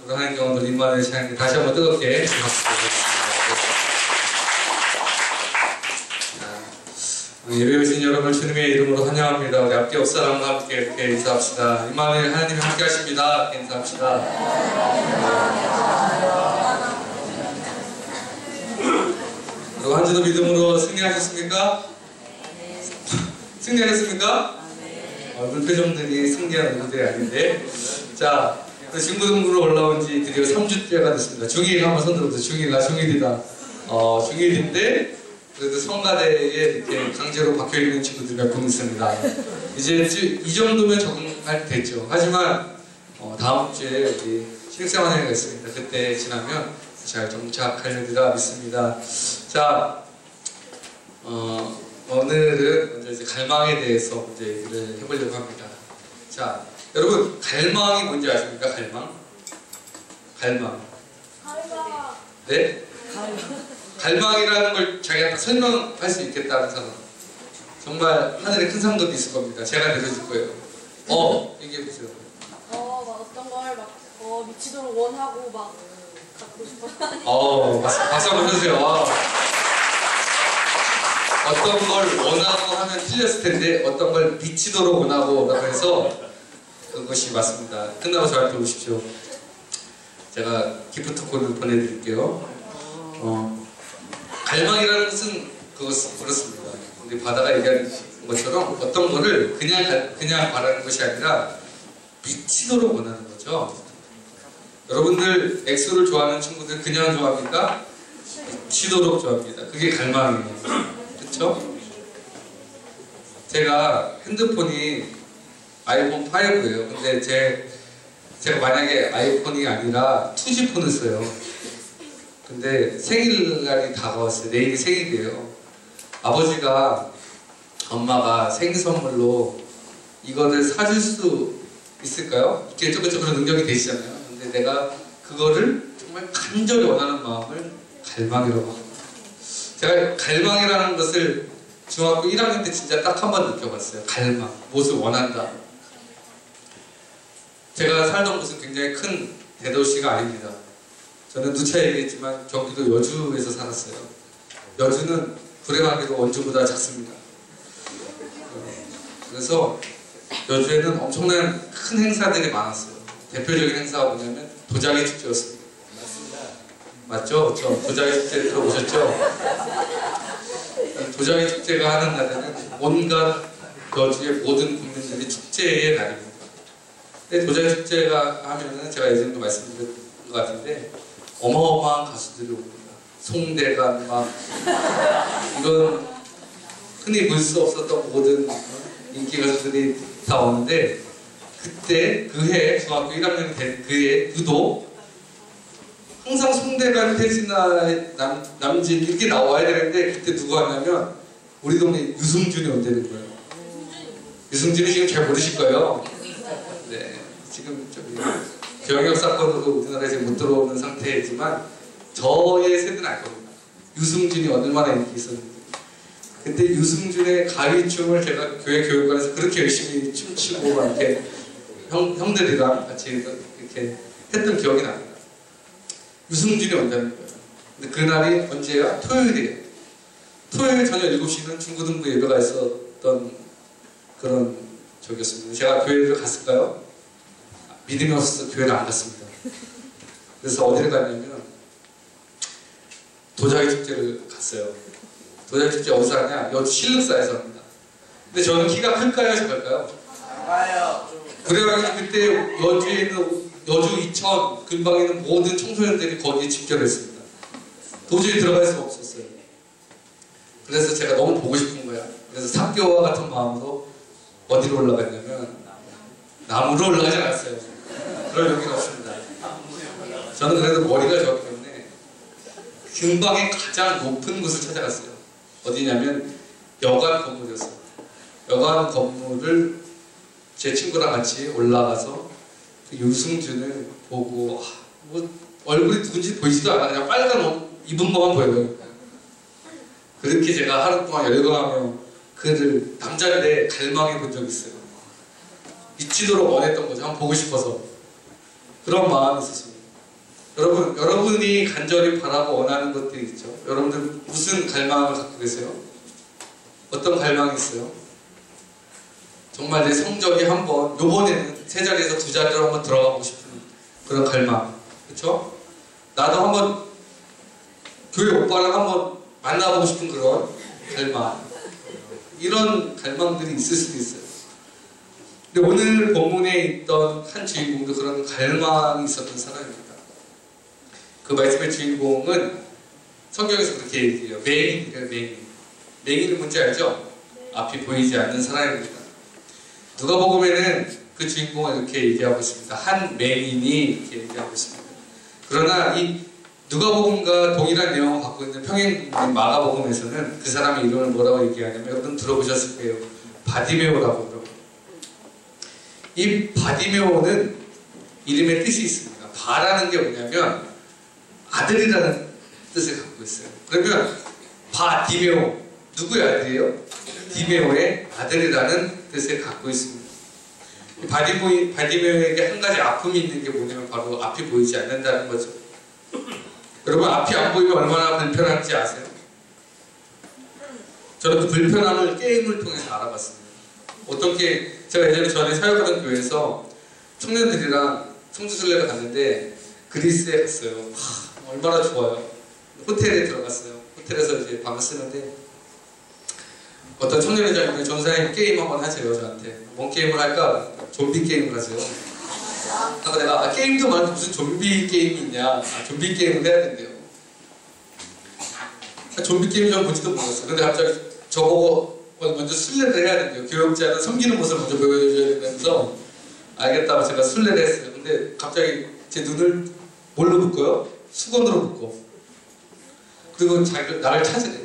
그런 하나님께 오늘 임마누엘 찬양께 다시 한번 뜨겁게 박수드리겠습니다. 예배 오신 여러분을 주님의 이름으로 환영합니다. 우리 앞뒤 옆사람과 함께 이렇게 인사합시다. 임마누엘 하나님이 함께 하십니다. 인사합시다. 여러분 한 주도 믿음으로 승리하셨습니까? 승리하셨습니까? 얼굴 표정들이 승리한 얼굴들이 아닌데. 자, 중고등부로 올라온 지 드디어 3주째가 됐습니다. 중1 한번 손 들어보세요. 중1나 중1이다. 중1인데 그래도 성가대에 이렇게 강제로 박혀있는 친구들이 몇 분 있습니다. 이제 이 정도면 적응할 때 됐죠. 하지만 다음 주에 우리 신입생활회가 있습니다. 그때 지나면 잘 정착하려리라 믿습니다. 자, 오늘은 먼저 이제 갈망에 대해서 이제 얘기를 해보려고 합니다. 자, 여러분 갈망이 뭔지 아십니까? 갈망? 네? 갈망이라는 걸 자기가 설명할 수 있겠다는 사람. 정말 하늘에 큰 상급이 있을 겁니다. 제가 내려줄 거예요. 얘기해보세요. 막 어떤 걸 미치도록 원하고 막 갖고 싶어. 박수 한번 쳐주세요. 어떤 걸 원하고 하면 틀렸을 텐데 어떤 걸 미치도록 원하고 라고 해서 그것이 맞습니다. 끝나고 저한테 오십시오. 제가 기프트콘을 보내드릴게요. 갈망이라는 것은 그렇습니다. 근데 바다가 얘기하는 것처럼 어떤 거를 그냥 바라는 것이 아니라 미치도록 원하는 거죠. 여러분들 엑소를 좋아하는 친구들 그냥 좋아합니까? 미치도록 좋아합니다. 그게 갈망이에요. 그쵸? 제가 핸드폰이 아이폰 5예요. 근데 제가 만약에 아이폰이 아니라 2G폰을 써요. 근데 생일날이 다가왔어요. 내일이 생일이에요. 아버지가 엄마가 생일 선물로 이거를 사줄 수 있을까요? 이렇게 조금 그런 능력이 되시잖아요. 근데 내가 그거를 정말 간절히 원하는 마음을 갈망이라고 합니다. 제가 갈망이라는 것을 중학교 1학년 때 진짜 딱 한 번 느껴봤어요. 갈망, 무엇을 원한다. 제가 살던 곳은 굉장히 큰 대도시가 아닙니다. 저는 누차 얘기했지만 경기도 여주에서 살았어요. 여주는 불행하게도 원주보다 작습니다. 그래서 여주에는 엄청난 큰 행사들이 많았어요. 대표적인 행사가 뭐냐면 도자기 축제였습니다. 맞죠? 도자기 축제 들어보셨죠? 도자기 축제가 하는 날에는 온갖 여주의 모든 국민들이 축제의 날입니다. 근데 도자기 축제가 하면은 제가 예전에도 말씀드린 것 같은데 어마어마한 가수들이 옵니다. 송대관 이건 흔히 볼 수 없었던 모든 인기 가수들이 다 오는데 그때 그해 중학교 1학년이 된 그해 유독 항상 송대관, 태진아, 남진 이렇게 나와야 되는데 그때 누구 왔냐면 우리 동네 유승준이 온다는 거예요. 유승준이 지금 잘 모르실 거예요. 네, 지금 병역 사건으로 우리나라에 지금 못 들어오는 상태이지만 저의 세대는 알 겁니다. 유승준이 얼마나 인기 있었는지. 그때 유승준의 가위춤을 제가 교회 교육관에서 그렇게 열심히 춤추고 막 이렇게 형들이랑 같이 이렇게 했던 기억이 납니다. 유승준이 온다는 거예요. 근데 그날이 언제야? 토요일이에요. 토요일 저녁 7시는 중고등부 예배가 있었던 그런 적이었습니다. 제가 교회를 갔을까요? 믿음이 없어서 교회를 안 갔습니다. 그래서 어디를 갔냐면 도자기 축제를 갔어요. 도자기 축제 어디서 하냐? 여주 신륵사에서 합니다. 근데 저는 키가 클까요? 작을까요? 작아요. 그래가지고 그때 여주에 있는 여주 이천 근방에 있는 모든 청소년들이 거기에 집결을 했습니다. 도저히 들어갈 수가 없었어요. 그래서 제가 너무 보고 싶은 거야. 그래서 삭교와 같은 마음으로 어디로 올라갔냐면 나무로 올라가지 않았어요. 그럴 여기는 없습니다. 저는 그래도 머리가 좋기 때문에 근방의 가장 높은 곳을 찾아갔어요. 어디냐면 여관 건물이었어요. 여관 건물을 제 친구랑 같이 올라가서 그 유승준을 보고 뭐 얼굴이 누군지 보이지도 않아. 그냥 빨간 옷 입은 것만 보여요. 그렇게 제가 하루 동안 열광하며 그를 남자인데 갈망해 본 적이 있어요. 미치도록 원했던 거죠. 한번 보고 싶어서. 그런 마음이 있었습니다. 여러분이 간절히 바라고 원하는 것들이 있죠. 여러분들 무슨 갈망을 갖고 계세요? 어떤 갈망이 있어요? 정말 내 성적이 한번 요번에는 세 자리에서 두 자리로 한번 들어가고 싶은 그런 갈망, 그렇죠? 나도 한번 교회 오빠랑 한번 만나보고 싶은 그런 갈망, 이런 갈망들이 있을 수도 있어요. 근데 오늘 본문에 있던 한 주인공도 그런 갈망이 있었던 사람입니다. 그 말씀의 주인공은 성경에서 그렇게 얘기해요. 맹인이래요, 맹인. 맹인은 뭔지 알죠? 앞이 보이지 않는 사람입니다. 누가복음에는 그 주인공을 이렇게 얘기하고 있습니다. 한 맹인이 이렇게 얘기하고 있습니다. 그러나 이 누가복음과 동일한 내용을 갖고 있는 평행복음 마가복음에서는 그 사람의 이름을 뭐라고 얘기하냐면, 여러분 들어보셨을 거예요. 바디메오라고 그러고. 이 바디메오는 이름의 뜻이 있습니다. 바라는 게 뭐냐면 아들이라는 뜻을 갖고 있어요. 그러면 바디메오, 누구의 아들이에요? 디메오의 아들이라는 뜻을 갖고 있습니다. 바디메오에게 한 가지 아픔이 있는 게 뭐냐면 바로 앞이 보이지 않는다는 거죠. 여러분, 앞이 안 보이면 얼마나 불편한지 아세요? 저는 그 불편함을 게임을 통해서 알아봤습니다. 어떻게, 제가 예전에 전에 사역하던 교회에서 청년들이랑 성지순례를 갔는데 그리스에 갔어요. 얼마나 좋아요. 호텔에 들어갔어요. 호텔에서 이제 밤을 쓰는데 어떤 청년회장님이 전사님 게임 한번 하세요. 저한테 뭔 게임을 할까? 좀비 게임을 하세요. 아까 내가 게임도 많은데 무슨 좀비 게임이 있냐. 좀비 게임을 해야 된대요. 좀비 게임 좀 뭔지도 몰랐어요. 근데 갑자기 저보고 먼저 순례를 해야 된대요. 교육자는 섬기는 모습을 먼저 보여줘야 된다면서 알겠다고 제가 순례를 했어요. 근데 갑자기 제 눈을 뭘로 묶어요? 수건으로 묶고, 그리고 나를 찾으래.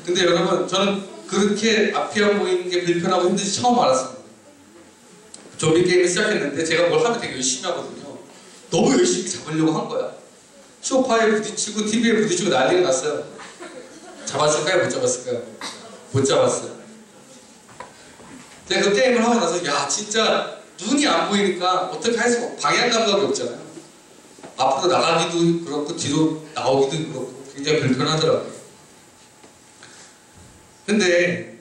근데 여러분, 저는 그렇게 앞이 안 보이는 게 불편하고 힘든지 처음 알았습니다. 좀비 게임을 시작했는데 제가 뭘 하면 되게 열심히 하거든요. 너무 열심히 잡으려고 한 거야. 소파에 부딪히고 TV에 부딪히고 난리가 났어요. 잡았을까요? 못 잡았을까요? 못 잡았어요. 근데 그 게임을 하고 나서 야, 진짜 눈이 안 보이니까 어떻게 할 수가, 방향 감각이 없잖아요. 앞으로 나가기도 그렇고 뒤로 나오기도 그렇고 굉장히 불편하더라고요. 근데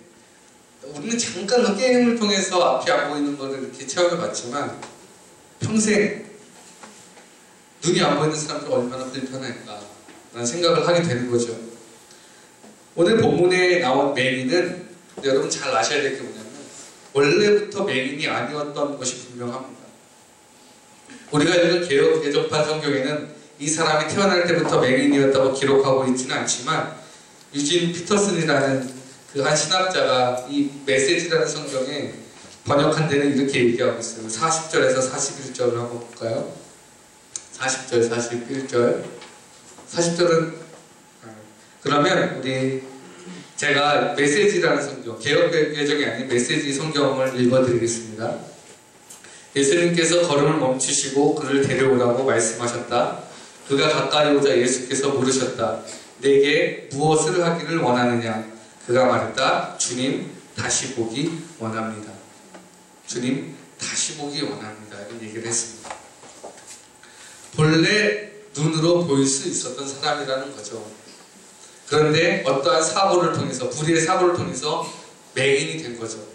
우리는 잠깐 그 게임을 통해서 앞이 안 보이는 거를 이렇게 체험해봤지만 평생 눈이 안 보이는 사람들 얼마나 불편할까 라는 생각을 하게 되는 거죠. 오늘 본문에 나온 맹인은 여러분 잘 아셔야 될 게 뭐냐면 원래부터 맹인이 아니었던 것이 분명합니다. 우리가 읽은 개혁 개정판 성경에는 이 사람이 태어날 때부터 맹인이었다고 기록하고 있지는 않지만 유진 피터슨이라는 그 한 신학자가 이 메시지라는 성경에 번역한 데는 이렇게 얘기하고 있어요. 40절에서 41절을 한번 볼까요? 40절, 41절. 40절은 그러면 우리 제가 메시지라는 성경, 개혁 개정이 아닌 메시지 성경을 읽어드리겠습니다. 예수님께서 걸음을 멈추시고 그를 데려오라고 말씀하셨다. 그가 가까이 오자 예수께서 물으셨다. 내게 무엇을 하기를 원하느냐? 그가 말했다. 주님, 다시 보기 원합니다. 주님, 다시 보기 원합니다. 이런 얘기를 했습니다. 본래 눈으로 보일 수 있었던 사람이라는 거죠. 그런데 어떠한 사고를 통해서, 불의의 사고를 통해서 맹인이 된 거죠.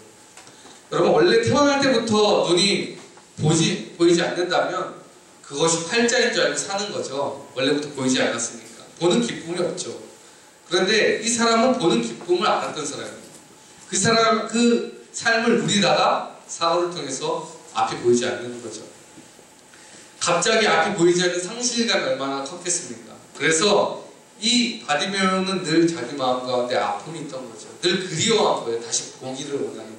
여러분, 원래 태어날 때부터 눈이 보이지 않는다면 그것이 활자인 줄 알고 사는 거죠. 원래부터 보이지 않았으니까. 보는 기쁨이 없죠. 그런데 이 사람은 보는 기쁨을 알았던 사람이에요. 그 사람, 그 삶을 누리다가 사고를 통해서 앞이 보이지 않는 거죠. 갑자기 앞이 보이지 않는 상실감이 얼마나 컸겠습니까? 그래서 이 바디메오는 늘 자기 마음 가운데 아픔이 있던 거죠. 늘 그리워한 거예요. 다시 보기를 원하는.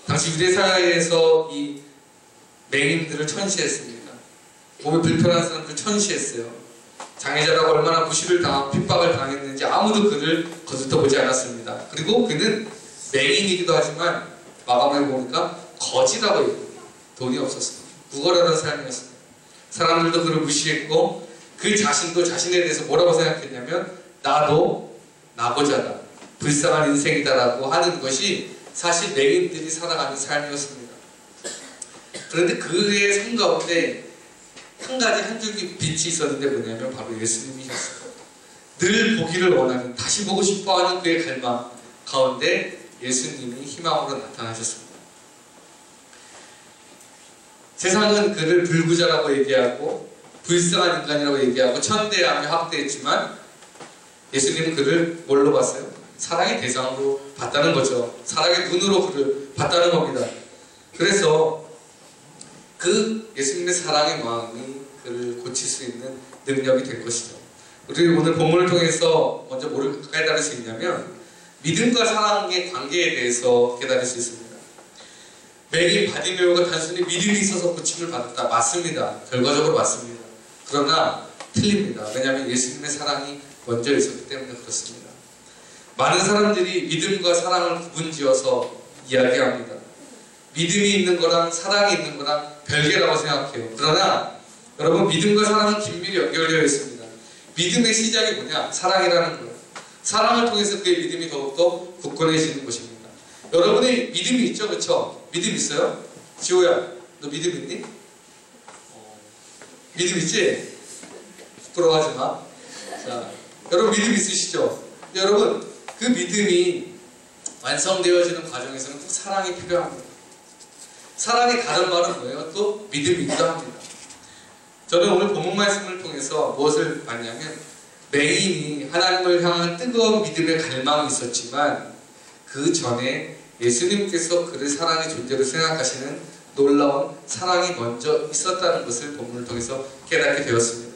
당시 유대사회에서 이 맹인들을 천시했습니다. 몸이 불편한 사람들 천시했어요. 장애자라고 얼마나 무시를 당하고 핍박을 당했는지 아무도 그를 거들떠보지 않았습니다. 그리고 그는 맹인이기도 하지만 마감을 보니까 거지라고 했고 돈이 없었습니다. 구걸하던 삶이었습니다. 사람들도 그를 무시했고 그 자신도 자신에 대해서 뭐라고 생각했냐면 나도 나고자다, 불쌍한 인생이다라고 하는 것이 사실 맹인들이 살아가는 삶이었습니다. 그런데 그의 삶 가운데 한 가지 한 줄기 빛이 있었는데 뭐냐면 바로 예수님이셨어요. 늘 보기를 원하는, 다시 보고 싶어하는 그의 갈망 가운데 예수님이 희망으로 나타나셨습니다. 세상은 그를 불구자라고 얘기하고 불쌍한 인간이라고 얘기하고 천대하며 학대했지만 예수님은 그를 뭘로 봤어요? 사랑의 대상으로 봤다는 거죠. 사랑의 눈으로 그를 봤다는 겁니다. 그래서 그 예수님의 사랑의 마음이 그를 고칠 수 있는 능력이 된 것이죠. 우리 오늘 본문을 통해서 먼저 뭐를 깨달을 수 있냐면 믿음과 사랑의 관계에 대해서 깨달을 수 있습니다. 맹인 바디메오가 단순히 믿음이 있어서 고침을 받았다. 맞습니다. 결과적으로 맞습니다. 그러나 틀립니다. 왜냐하면 예수님의 사랑이 먼저 있었기 때문에 그렇습니다. 많은 사람들이 믿음과 사랑을 구분지어서 이야기합니다. 믿음이 있는 거랑 사랑이 있는 거랑 별개라고 생각해요. 그러나 여러분, 믿음과 사랑은 긴밀히 연결되어 있습니다. 믿음의 시작이 뭐냐? 사랑이라는 거예요. 사랑을 통해서 그의 믿음이 더욱더 굳건해지는 것입니다. 여러분의 믿음이 있죠? 그렇죠? 믿음 있어요? 지호야, 너 믿음 있니? 믿음 있지? 부끄러워하지 마. 자, 여러분 믿음 있으시죠? 근데 여러분, 그 믿음이 완성되어지는 과정에서는 또 사랑이 필요합니다. 사랑의 다른 말은 뭐예요? 또 믿음이기도 합니다. 저는 오늘 본문 말씀을 통해서 무엇을 봤냐면 맹인이 하나님을 향한 뜨거운 믿음의 갈망이 있었지만 그 전에 예수님께서 그를 사랑의 존재로 생각하시는 놀라운 사랑이 먼저 있었다는 것을 본문을 통해서 깨닫게 되었습니다.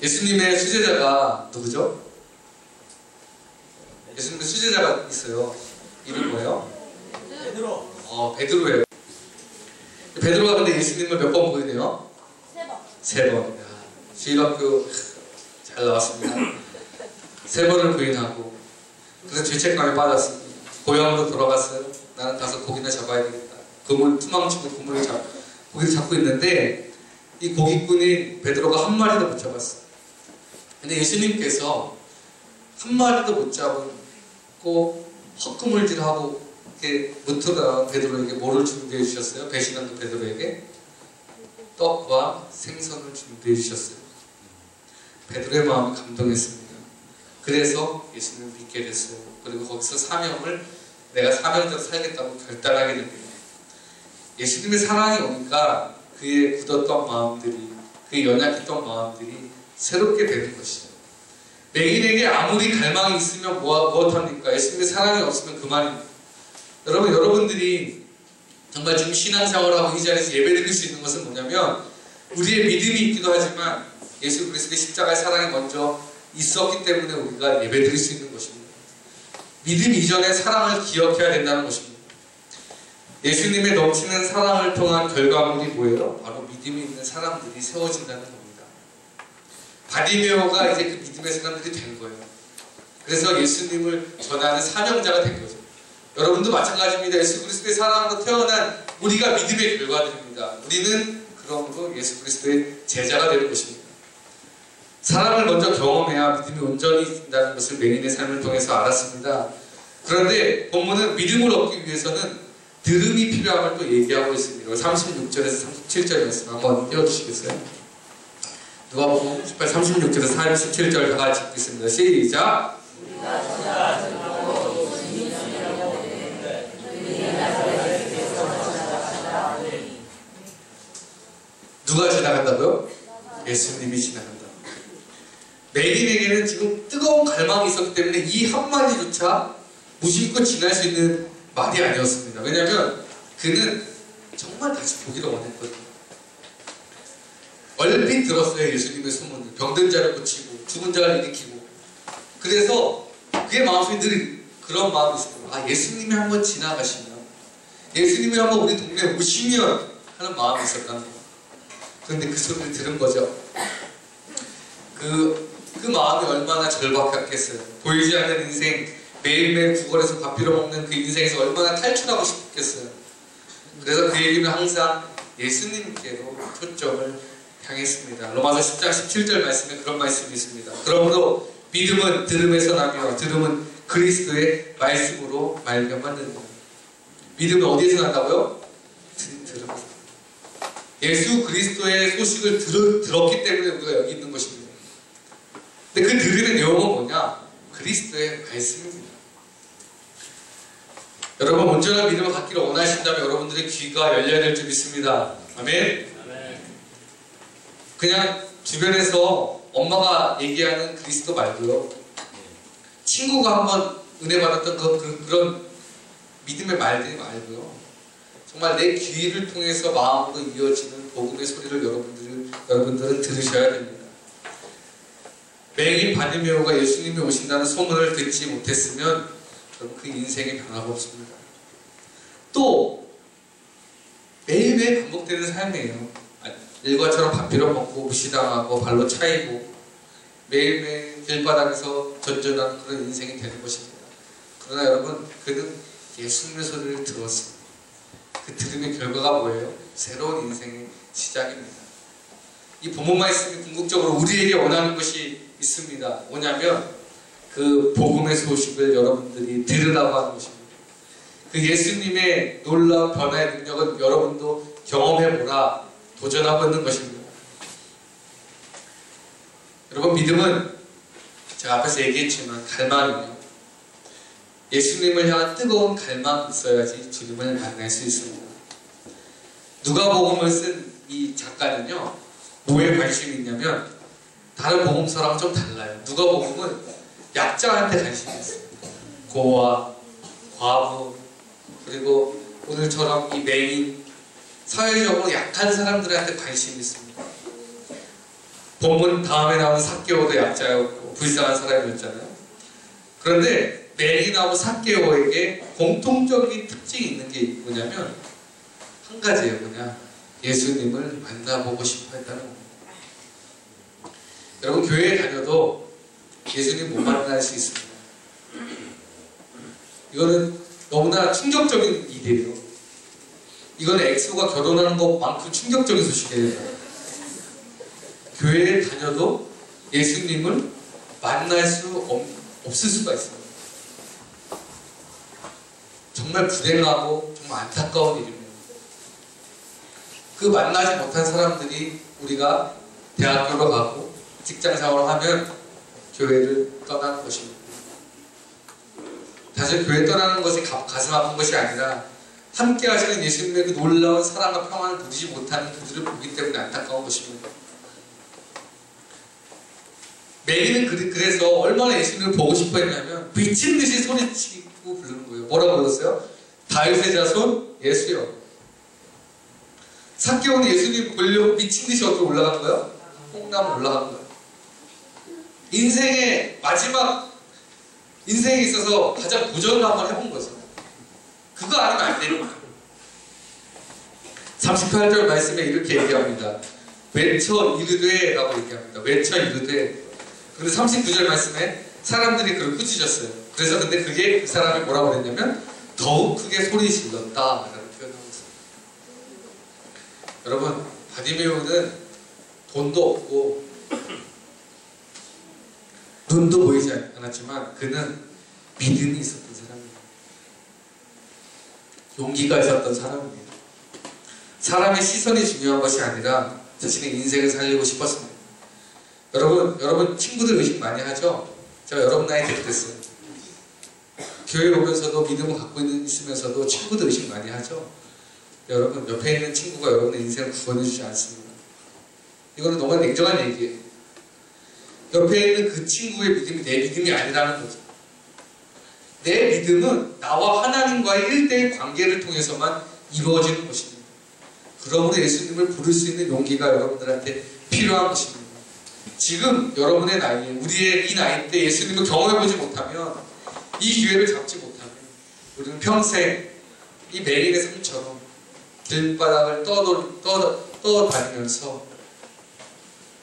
예수님의 수제자가 누구죠? 예수님의 수제자가 있어요. 이름 뭐예요? 베드로. 베드로예요. 베드로가 근데 예수님을 몇 번 보이네요? 3번. 3번. 주일학교 잘 나왔습니다. 3번을 부인하고 그래서 죄책감에 빠졌습니다. 고향으로 돌아갔어요. 나는 가서 고기나 잡아야 되겠다. 그물 투망치고 고기를 잡고 있는데 이 고기꾼인 베드로가 한 마리도 못 잡았어요. 근데 예수님께서 한 마리도 못 잡고 헛구물질하고 이렇게 무트가 베드로에게 뭐를 준비해 주셨어요? 배신한 그 베드로에게 떡과 생선을 준비해 주셨어요. 베드로의 마음이 감동했습니다. 그래서 예수님을 믿게 됐어요. 그리고 거기서 사명을 내가 사명자로 살겠다고 결단하게 됩니다. 예수님의 사랑이 오니까 그의 굳었던 마음들이, 그의 연약했던 마음들이 새롭게 되는 것이죠. 맹인에게 아무리 갈망이 있으면 무엇합니까? 예수님의 사랑이 없으면 그만입니다. 여러분들이 정말 지금 신앙생활하고 이 자리에서 예배드릴 수 있는 것은 뭐냐면 우리의 믿음이 있기도 하지만 예수 그리스도의 십자가의 사랑이 먼저 있었기 때문에 우리가 예배드릴 수 있는 것입니다. 믿음 이전에 사랑을 기억해야 된다는 것입니다. 예수님의 넘치는 사랑을 통한 결과물이 뭐예요? 바로 믿음이 있는 사람들이 세워진다는 겁니다. 바디메오가 이제 그 믿음의 사람들이 된 거예요. 그래서 예수님을 전하는 사명자가 된 거죠. 여러분도 마찬가지입니다. 예수 그리스도의 사랑으로 태어난 우리가 믿음의 결과들입니다. 우리는 그러므로 예수 그리스도의 제자가 되는 것입니다. 사랑을 먼저 경험해야 믿음이 온전히 된다는 것을 맹인의 삶을 통해서 알았습니다. 그런데 본문은 믿음을 얻기 위해서는 들음이 필요함을 또 얘기하고 있습니다. 36절에서 37절 말씀 한번 띄워주시겠어요? 누가복음 18, 36절에서 37절 다 같이 읽겠습니다. 시작! 누가 지나간다고요? 예수님이 지나간다. 맹인에게는 지금 뜨거운 갈망이 있었기 때문에 이 한마디조차 무심코 지날 수 있는 말이 아니었습니다. 왜냐하면 그는 정말 다시 보기를 원했거든요. 얼핏 들었어요. 예수님의 소문을. 병든 자를 고치고 죽은 자를 일으키고. 그래서 그의 마음속에 늘 그런 마음이 있었어요. 아, 예수님이 한번 지나가시면, 예수님이 한번 우리 동네에 오시면 하는 마음이 있었다는 거예요. 그런데 그 소리를 들은 거죠. 그 마음이 얼마나 절박했겠어요. 보이지 않는 인생, 매일매일 구걸에서 밥 빌어먹는 그 인생에서 얼마나 탈출하고 싶겠어요. 그래서 그에게는 항상 예수님께로 초점을 향했습니다. 로마서 10장 17절 말씀에 그런 말씀이 있습니다. 그러므로 믿음은 들음에서 나며 들음은 그리스도의 말씀으로 말미암았느니라. 믿음은 어디에서 난다고요? 들음에서. 예수 그리스도의 소식을 들었기 때문에 우리가 여기 있는 것입니다. 근데 그 들으는 내용은 뭐냐? 그리스도의 말씀입니다. 여러분 온전한 믿음을 갖기를 원하신다면 여러분들의 귀가 열려야 될 줄 믿습니다. 아멘. 그냥 주변에서 엄마가 얘기하는 그리스도 말고요, 친구가 한번 은혜 받았던 그런 믿음의 말들이 말고요, 정말 내 귀를 통해서 마음으로 이어지는 복음의 소리를 여러분들은 들으셔야 됩니다. 매일 바디메오가 예수님이 오신다는 소문을 듣지 못했으면 그럼 그 인생에 변화가 없습니다. 또 매일매일 반복되는 삶이에요. 일과처럼 밥 빌어먹고 무시당하고 발로 차이고 매일매일 길바닥에서 전전하는 그런 인생이 되는 것입니다. 그러나 여러분, 그는 예수님의 소리를 들었습니다. 그 들음의 결과가 뭐예요? 새로운 인생의 시작입니다. 이 본문 말씀이 궁극적으로 우리에게 원하는 것이 있습니다. 뭐냐면 그 복음의 소식을 여러분들이 들으라고 하는 것입니다. 그 예수님의 놀라운 변화의 능력은 여러분도 경험해보라, 도전하고 있는 것입니다. 여러분, 믿음은 제가 앞에서 얘기했지만 갈망이에요. 예수님을 향한 뜨거운 갈망이 있어야지 주님을 만날 수 있습니다. 누가복음을 쓴 이 작가는요, 뭐에 관심이 있냐면 다른 복음서랑 좀 달라요. 누가복음은 약자한테 관심이 있어요. 고아, 과부, 그리고 오늘처럼 이 맹인, 사회적으로 약한 사람들한테 관심이 있습니다. 본문 다음에 나온 삭개오도 약자였고 불쌍한 사람이었잖아요. 그런데 맹인하고 삭개오에게 공통적인 특징이 있는 게 뭐냐면 한 가지예요. 뭐냐? 예수님을 만나보고 싶어 했다는 겁니다. 여러분, 교회에 다녀도 예수님 못 만날 수 있습니다. 이거는 너무나 충격적인 일이에요. 이거는 엑소가 결혼하는 것만큼 충격적인 소식이에요. 교회에 다녀도 예수님을 만날 수 없을 수가 있어요. 정말 불행하고 정말 안타까운 일입니다. 그 만나지 못한 사람들이 우리가 대학교로 가고 직장생활을 하면 교회를 떠나는 것입니다. 사실 교회 떠나는 것이 가슴 아픈 것이 아니라 함께 하시는 예수님의 그 놀라운 사랑과 평안을 누리지 못하는 그들을 보기 때문에 안타까운 것입니다. 매기는 그래서 얼마나 예수님을 보고 싶어 했냐면 미친 듯이 소리치고 부르는 거예요. 뭐라고 불렀어요? 다윗의 자손 예수여. 삭개오는 예수님 보려고 미친 듯이 어디로 올라간 거예요? 뽕나무 올라간 거예요. 인생의 마지막 인생에 있어서 가장 도전을 한번 해본 거죠. 그거 아니면 안 되는 거예요. 38절 말씀에 이렇게 얘기합니다. 외쳐 이르되 라고 얘기합니다. 외쳐 이르되. 그런데 39절 말씀에 사람들이 그걸 꾸짖었어요. 그래서 근데 그게 그 사람이 뭐라고 그랬냐면 더욱 크게 소리 질렀다 라고 표현하고 있습니다. 여러분, 바디메오는 돈도 없고 눈도 보이지 않았지만 그는 믿음이 있었던 사람입니다. 용기가 있었던 사람입니다. 사람의 시선이 중요한 것이 아니라 자신의 인생을 살리고 싶었습니다. 여러분 친구들 의식 많이 하죠? 제가 여러분 나이 때 그랬어요. 교회 오면서도 믿음을 갖고 있으면서도 친구들 의식 많이 하죠? 여러분, 옆에 있는 친구가 여러분의 인생을 구원해주지 않습니다. 이거는 너무 냉정한 얘기예요. 옆에 있는 그 친구의 믿음이 내 믿음이 아니라는 거죠. 내 믿음은 나와 하나님과의 1대1 관계를 통해서만 이루어지는 것입니다. 그러므로 예수님을 부를 수 있는 용기가 여러분들한테 필요한 것입니다. 지금 여러분의 나이에, 우리의 이 나이 때 예수님을 경험해보지 못하면, 이 기회를 잡지 못하면 우리는 평생 이 맹인의 삶처럼 길바닥을 떠다니면서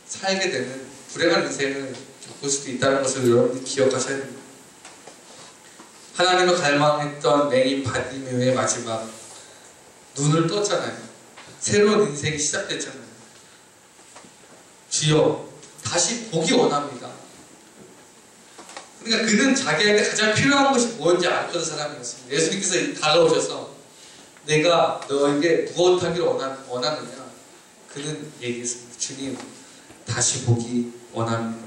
살게 되는 불행한 인생을 겪을 수도 있다는 것을 여러분이 기억하셔야 됩니다. 하나님을 갈망했던 맹인 바디메오의 마지막, 눈을 떴잖아요. 새로운 인생이 시작됐잖아요. 주여, 다시 보기 원합니다. 그러니까 그는 자기한테 가장 필요한 것이 뭔지 알았던 사람이었습니다. 예수님께서 다가오셔서 내가 너에게 무엇하기를 원하느냐? 그는 얘기했습니다. 주님, 다시 보기 원합니다.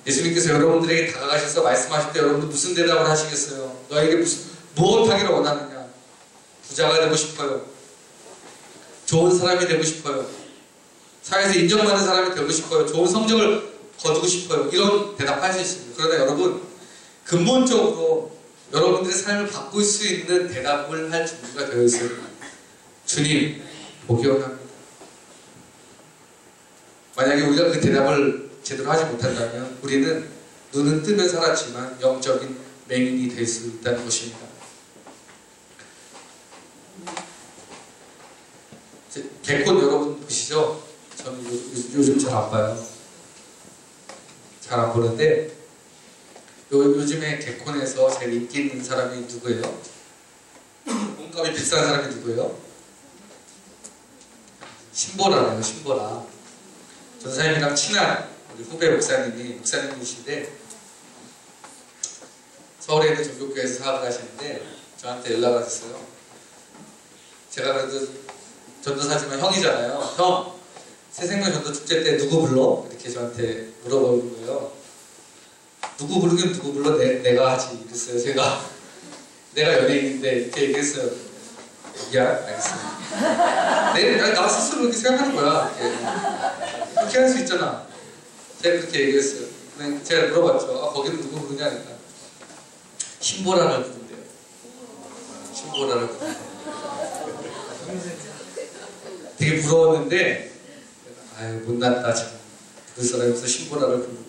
예수님께서 여러분들에게 다가가셔서 말씀하실 때 여러분들 무슨 대답을 하시겠어요? 너에게 무엇하기를 원하느냐? 부자가 되고 싶어요. 좋은 사람이 되고 싶어요. 사회에서 인정받는 사람이 되고 싶어요. 좋은 성적을 거두고 싶어요. 이런 대답할 수 있습니다. 그러나 여러분, 근본적으로 여러분들의 삶을 바꿀 수 있는 대답을 할 준비가 되어 있어요. 주님, 보기 원합니다. 만약에 우리가 그 대답을 제대로 하지 못한다면 우리는 눈은 뜨면 살았지만 영적인 맹인이 될 수 있다는 것입니다. 개콘 여러분 보시죠? 저는 요즘 잘 안 봐요. 잘 안 보는데 요즘에 개콘에서 제일 인기 있는 사람이 누구예요? 몸값이 비싼 사람이 누구예요? 신보라네요. 신보라. 전사님이랑 친한 우리 후배 목사님이신데 서울에 있는 종교교회에서 사업을 하시는데 저한테 연락을 하셨어요. 제가 그래도 전도사지만 형이잖아요. 형, 새생명 전도축제 때 누구 불러? 이렇게 저한테 물어보는 거예요. 누구 부르긴 누구 불러? 내가 하지. 그랬어요. 내가 연예인인데 이렇게 얘기했어요. 미안, 알겠습니다. 나 스스로 그렇게 생각하는 거야. 그렇게 할 수 있잖아. 제가 그렇게 얘기했어요. 제가 물어봤죠. 아, 거기는 누구 부르냐? 하니까 신보라를 부른대요. 신보라를 부른대요. 되게 부러웠는데 아유 못났다 참. 그 사람이 무슨 신보라를 부르고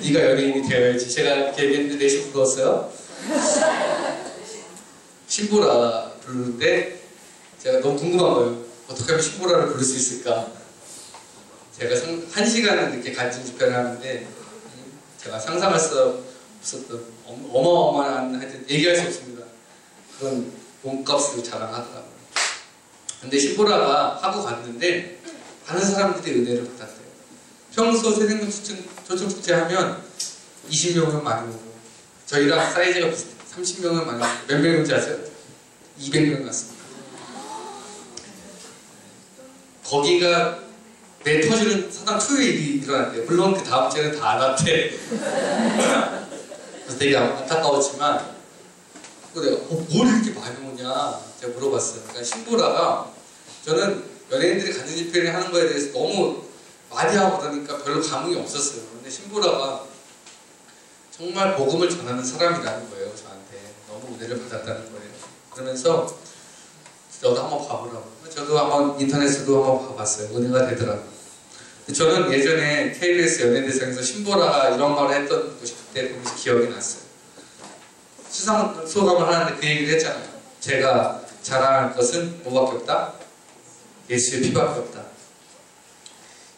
네가 연예인이 되어야지. 제가 이렇게 얘기했는데 내심 부러웠어요. 신보라 부르는데 제가 너무 궁금한 거예요. 어떻게 하면 신보라를 부를 수 있을까? 제가 1시간을 이렇게 간증 집회를 하는데 제가 상상할 수 없었던 어마어마한 하여튼 얘기할 수 없습니다. 그런 몸값을 자랑하더라고요. 근데 신보라가 하고 갔는데 많은 사람들이 은혜를 받았대요. 평소 새생명 초청축제 하면 20명은 많이 오고 저희랑 사이즈가 비슷해요. 30명은 많이 오고 몇 명인지 아세요? 200명 갔습니다. 거기가 매 터지는 사당 초유의 일이 일어났대요. 물론 그 다음 주에는 다 안 왔대. 그래서 되게 안타까웠지만 내가 뭘 이렇게 많이 오냐 제가 물어봤어요. 그러니까 신보라가 저는 연예인들이 간증 집회를 하는 거에 대해서 너무 많이 하고 그러니까 별로 감흥이 없었어요. 근데 신보라가 정말 복음을 전하는 사람이라는 거예요. 저한테 너무 은혜를 받았다는 거예요. 그러면서 너도 한번 봐보라고. 저도 한번 인터넷으로 한번 봐봤어요. 은혜가 되더라고요. 저는 예전에 KBS 연예대상에서 신보라가 이런 말을 했던 것이 그때 보면서 기억이 났어요. 수상 소감을 하는데 그 얘기를 했잖아요. 제가 자랑할 것은 뭐밖에 없다? 예수의 피밖에 없다.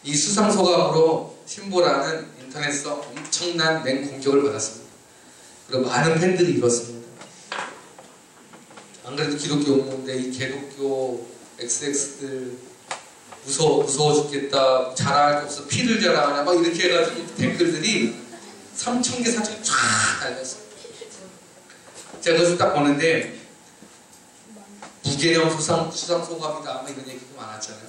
이 수상 소감으로 신보라는 인터넷에서 엄청난 맹공격을 받았습니다. 그리고 많은 팬들이 이뤘습니다. 안 그래도 기독교 옹호인데 이 개독교 XX들 무서워 죽겠다. 자랑할 게 없어. 피를 자랑하냐. 막 이렇게 해가지고 댓글들이 3,000개, 4,000개 쫙 달렸어요. 제가 그것을 딱 보는데 무개념 수상 소감이다. 막 이런 얘기도 많았잖아요.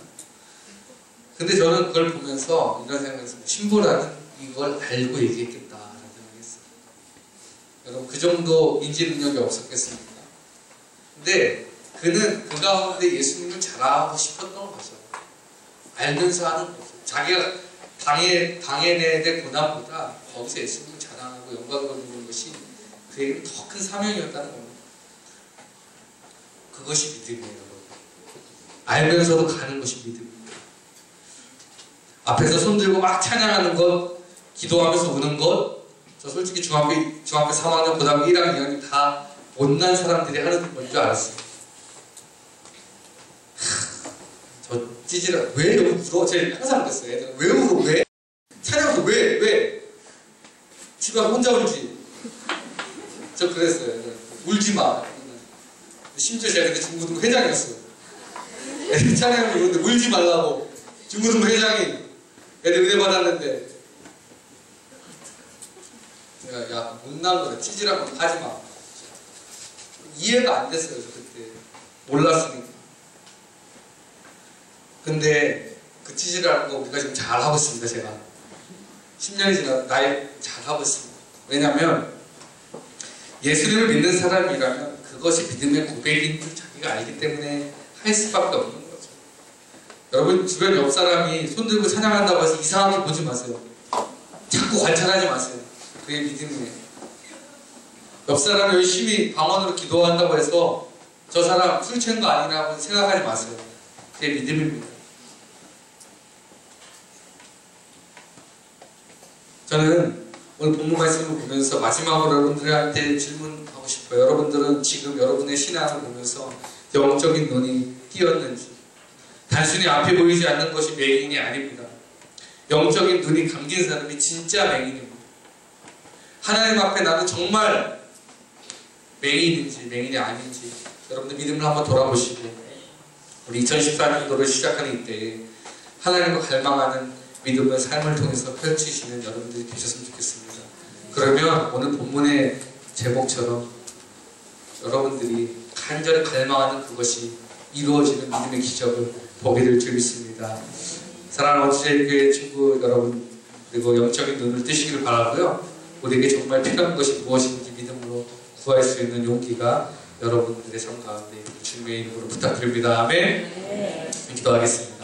근데 저는 그걸 보면서 이런 생각을 했습니다. 신보라는 이걸 알고 얘기했겠다라는 생각을 했어요. 여러분 그 정도 인지 능력이 없었겠습니까? 근데 그는 그 가운데 예수님을 자랑하고 싶었던 거죠. 알면서 하는 거죠. 자기가 당해내야 될 고난보다 거기서 예수님을 자랑하고 영광을 돌리는 것이 그에게 더 큰 사명이었다는 겁니다. 그것이 믿음이에요. 알면서도 가는 것이 믿음입니다. 앞에서 손들고 막 찬양하는 것, 기도하면서 우는 것, 저 솔직히 중학교 3학년, 고등학교 1학년, 2학년 다 못난 사람들이 하는 건 줄 알았어요. 저 찌질아, 왜 여기 울어? 제가 항상 그랬어요. 애들은 왜 울어? 왜? 찬양도 왜? 집에 가서 혼자 울지. 저 그랬어요. 울지 마. 심지어 제가 그때 중고등부 회장이었어요. 애들 찬양을 부르는데 울지 말라고. 중고등부 회장이 애들 은혜 받았는데 내가 야 못난 거래. 찌질한 거 하지 마. 이해가 안 됐어요. 저 그때 몰랐으니까. 근데 그 찌질하는 거 우리가 지금 잘하고 있습니다. 제가 10년이 지나 나이 잘하고 있습니다. 왜냐하면 예수님을 믿는 사람이라면 그것이 믿음의 고백인 줄 자기가 알기 때문에 할 수밖에 없는 거죠. 여러분 주변 옆 사람이 손들고 찬양한다고 해서 이상하게 보지 마세요. 자꾸 관찰하지 마세요. 그게 믿음이에요. 옆 사람이 열심히 방언으로 기도한다고 해서 저 사람 술 취한 거 아니라고 생각하지 마세요. 그게 믿음입니다. 저는 오늘 본문 말씀을 보면서 마지막으로 여러분들한테 질문하고 싶어요. 여러분들은 지금 여러분의 신앙을 보면서 영적인 눈이 띄었는지, 단순히 앞에 보이지 않는 것이 맹인이 아닙니다. 영적인 눈이 감긴 사람이 진짜 맹인입니다. 하나님 앞에 나는 정말 맹인인지 맹인이 아닌지 여러분들 믿음을 한번 돌아보시고 우리 2014년도를 시작하는 이때에 하나님을 갈망하는 믿음의 삶을 통해서 펼치시는 여러분들이 되셨으면 좋겠습니다. 그러면 오늘 본문의 제목처럼 여러분들이 간절히 갈망하는 그것이 이루어지는 믿음의 기적을 보게 될 줄 믿습니다. 사랑하는 어찌제일교회 친구 여러분, 그리고 영적인 눈을 뜨시기를 바라고요. 우리에게 정말 필요한 것이 무엇인지 믿음으로 구할 수 있는 용기가 여러분들의 삶 가운데 주님의 이름으로 부탁드립니다. 아멘. 기도하겠습니다.